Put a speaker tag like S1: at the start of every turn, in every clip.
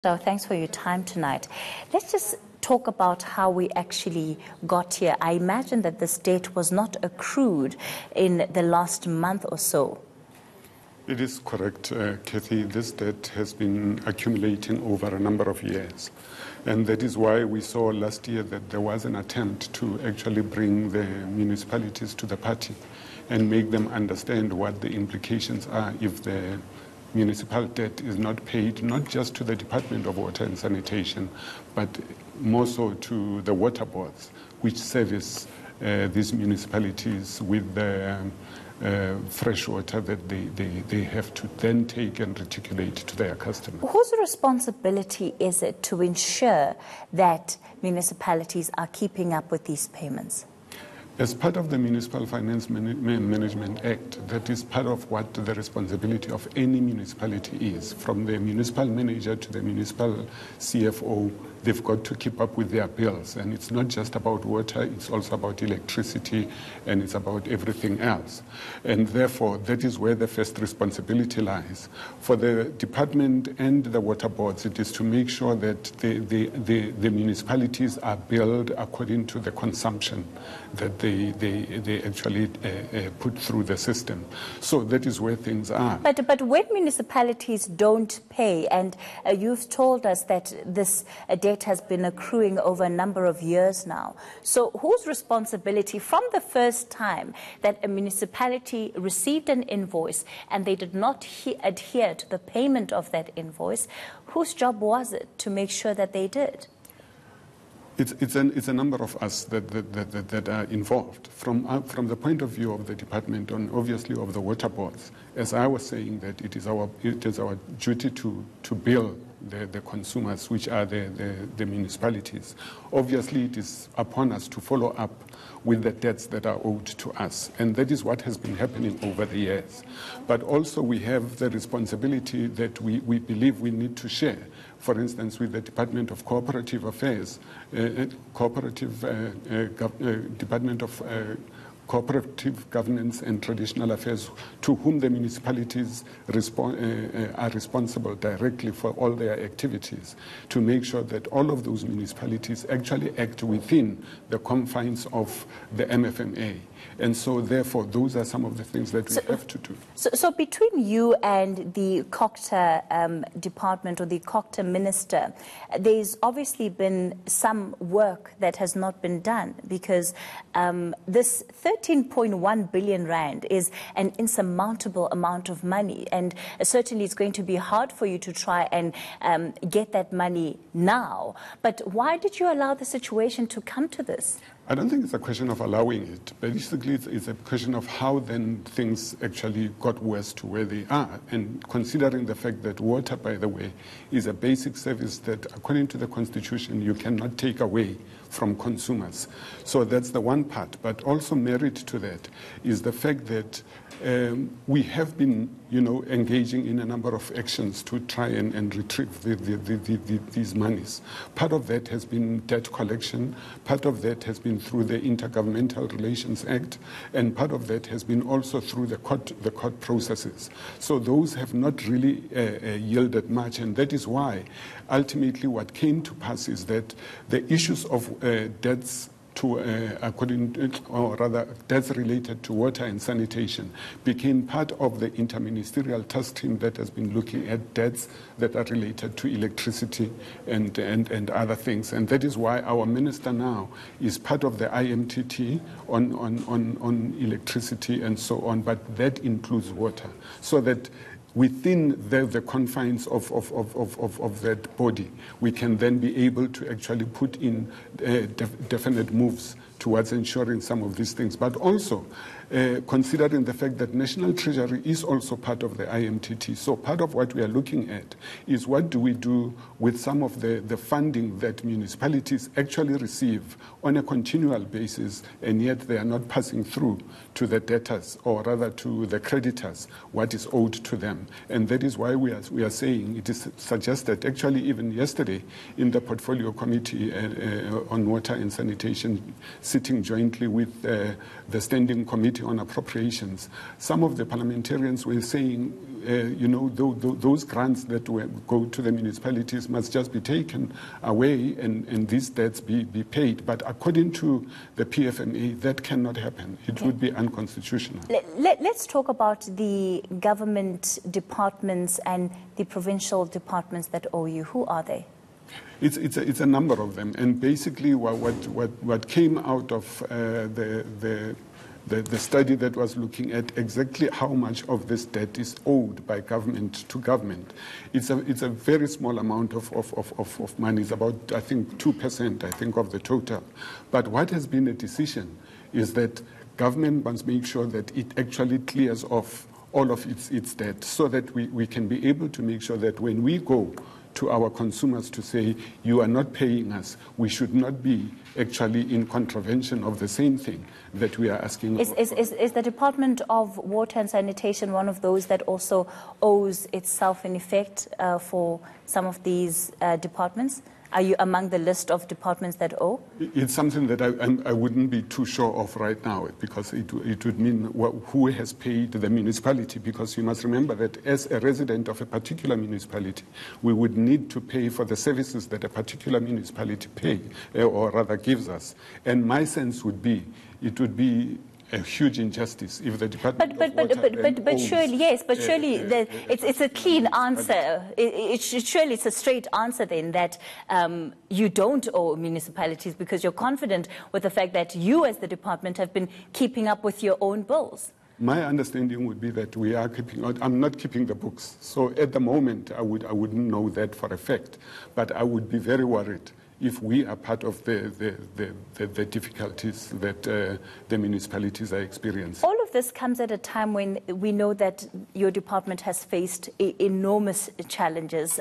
S1: So thanks for your time tonight. Let's just talk about how we actually got here. I imagine that this debt was not accrued in the last month or so.
S2: It is correct, Kathy. This debt has been accumulating over a number of years. And that is why we saw last year that there was an attempt to actually bring the municipalities to the party and make them understand what the implications are if the municipal debt is not paid, not just to the Department of Water and Sanitation, but more so to the water boards, which service these municipalities with the fresh water that they have to then take and reticulate to their customers.
S1: Whose responsibility is it to ensure that municipalities are keeping up with these payments?
S2: As part of the Municipal Finance Management Act, that is part of what the responsibility of any municipality is. From the municipal manager to the municipal CFO, they've got to keep up with their bills. And it's not just about water, it's also about electricity, and it's about everything else. And therefore, that is where the first responsibility lies. For the department and the water boards, it is to make sure that the municipalities are billed according to the consumption that they actually put through the system. So that is where things are.
S1: But when municipalities don't pay, and you've told us that this debt has been accruing over a number of years now, so whose responsibility from the first time that a municipality received an invoice and they did not adhere to the payment of that invoice, whose job was it to make sure that they did?
S2: It's a number of us that are involved. From the point of view of the department and obviously of the water boards, as I was saying, that it is our duty to bill the consumers, which are the municipalities. Obviously, it is upon us to follow up with the debts that are owed to us. And that is what has been happening over the years. But also we have the responsibility that we believe we need to share. For instance, with the Department of Cooperative Affairs, Department of Cooperative Governance and Traditional Affairs, to whom the municipalities are responsible directly for all their activities, to make sure that all of those municipalities actually act within the confines of the MFMA. And so, therefore, those are some of the things that we have to do.
S1: So between you and the COCTA department or the COCTA minister, there's obviously been some work that has not been done, because this 13.1 billion rand is an insurmountable amount of money, and certainly it's going to be hard for you to try and get that money now. But why did you allow the situation to come to this?
S2: I don't think it's a question of allowing it. Basically, it's a question of how then things actually got worse to where they are. And considering the fact that water, by the way, is a basic service that, according to the Constitution, you cannot take away from consumers. So that's the one part. But also merit to that is the fact that we have been, engaging in a number of actions to try and retrieve these monies. Part of that has been debt collection. Part of that has been through the Intergovernmental Relations Act, and part of that has been also through the court processes. So those have not really yielded much, and that is why ultimately what came to pass is that the issues of debts debts related to water and sanitation became part of the interministerial task team that has been looking at debts that are related to electricity and other things. And that is why our minister now is part of the IMTT on electricity and so on, but that includes water, so that within the confines of that body, we can then be able to actually put in definite moves towards ensuring some of these things. But also, considering the fact that National Treasury is also part of the IMTT. So part of what we are looking at is what do we do with some of the funding that municipalities actually receive on a continual basis, and yet they are not passing through to the debtors, or rather to the creditors, what is owed to them. And that is why we are saying it is suggested, actually even yesterday in the Portfolio Committee on Water and Sanitation, sitting jointly with the Standing Committee on Appropriations, some of the parliamentarians were saying, those grants that go to the municipalities must just be taken away and these debts be paid. But according to the PFMA, that cannot happen. It would be unconstitutional.
S1: Let's talk about the government departments and the provincial departments that owe you. Who are they?
S2: It's a number of them. And basically what came out of the study that was looking at exactly how much of this debt is owed by government to government. It's a very small amount of money. It's about, I think, 2%, of the total. But what has been a decision is that government must make sure that it actually clears off all of its debt so that we can be able to make sure that when we go to our consumers to say, you are not paying us, we should not be actually in contravention of the same thing that we are asking.
S1: Is the Department of Water and Sanitation one of those that also owes itself in effect for some of these departments? Are you among the list of departments that owe?
S2: It's something that I wouldn't be too sure of right now, because it would mean who has paid the municipality, because you must remember that as a resident of a particular municipality, we would need to pay for the services that a particular municipality pay, or rather gives us. And my sense would be, it would be a huge injustice if the Department of Water
S1: but surely, yes, but surely it's a clean answer. Surely it's a straight answer then that you don't owe municipalities, because you're confident with the fact that you as the department have been keeping up with your own bills.
S2: My understanding would be that we are keeping. I'm not keeping the books, so at the moment I wouldn't know that for a fact, but I would be very worried if we are part of the difficulties that the municipalities are experiencing.
S1: All of this comes at a time when we know that your department has faced enormous challenges,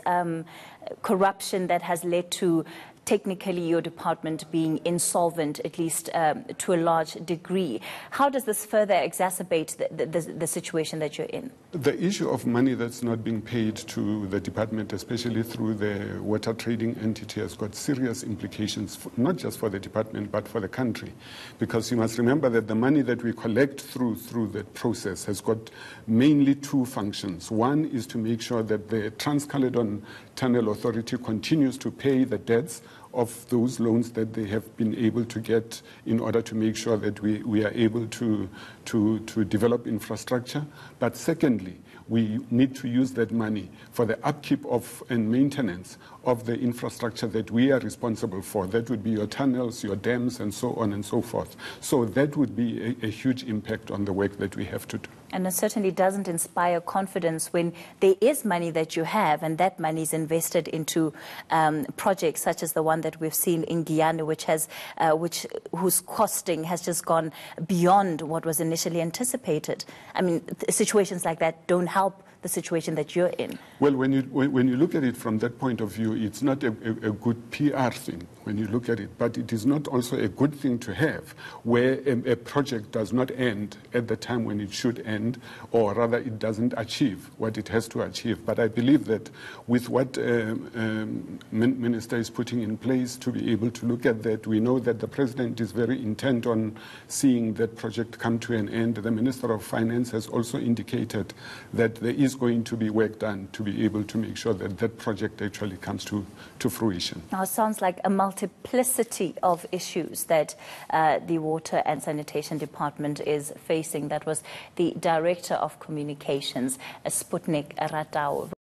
S1: corruption that has led to technically your department being insolvent, at least to a large degree. How does this further exacerbate the situation that you're in?
S2: The issue of money that's not being paid to the department, especially through the water trading entity, has got serious implications, not just for the department, but for the country. Because you must remember that the money that we collect through the process has got mainly two functions. One is to make sure that the Trans-Caledon Tunnel Authority continues to pay the debts of those loans that they have been able to get in order to make sure that we are able to develop infrastructure. But secondly, we need to use that money for the upkeep of and maintenance of the infrastructure that we are responsible for. That would be your tunnels, your dams, and so on and so forth. So that would be a huge impact on the work that we have to do.
S1: And it certainly doesn't inspire confidence when there is money that you have and that money is invested into projects such as the one that we've seen in Guyana, whose costing has just gone beyond what was initially anticipated. I mean, situations like that don't help the situation that you're in.
S2: Well, when you look at it from that point of view, it's not a good PR thing when you look at it, but it is not also a good thing to have where a project does not end at the time when it should end, or rather it doesn't achieve what it has to achieve. But I believe that with what Minister is putting in place to be able to look at that, we know that the President is very intent on seeing that project come to an end. The Minister of Finance has also indicated that there is going to be work done to be able to make sure that that project actually comes to fruition.
S1: Now, it sounds like a multiplicity of issues that the Water and Sanitation Department is facing. That was the Director of Communications, Sputnik Ratau.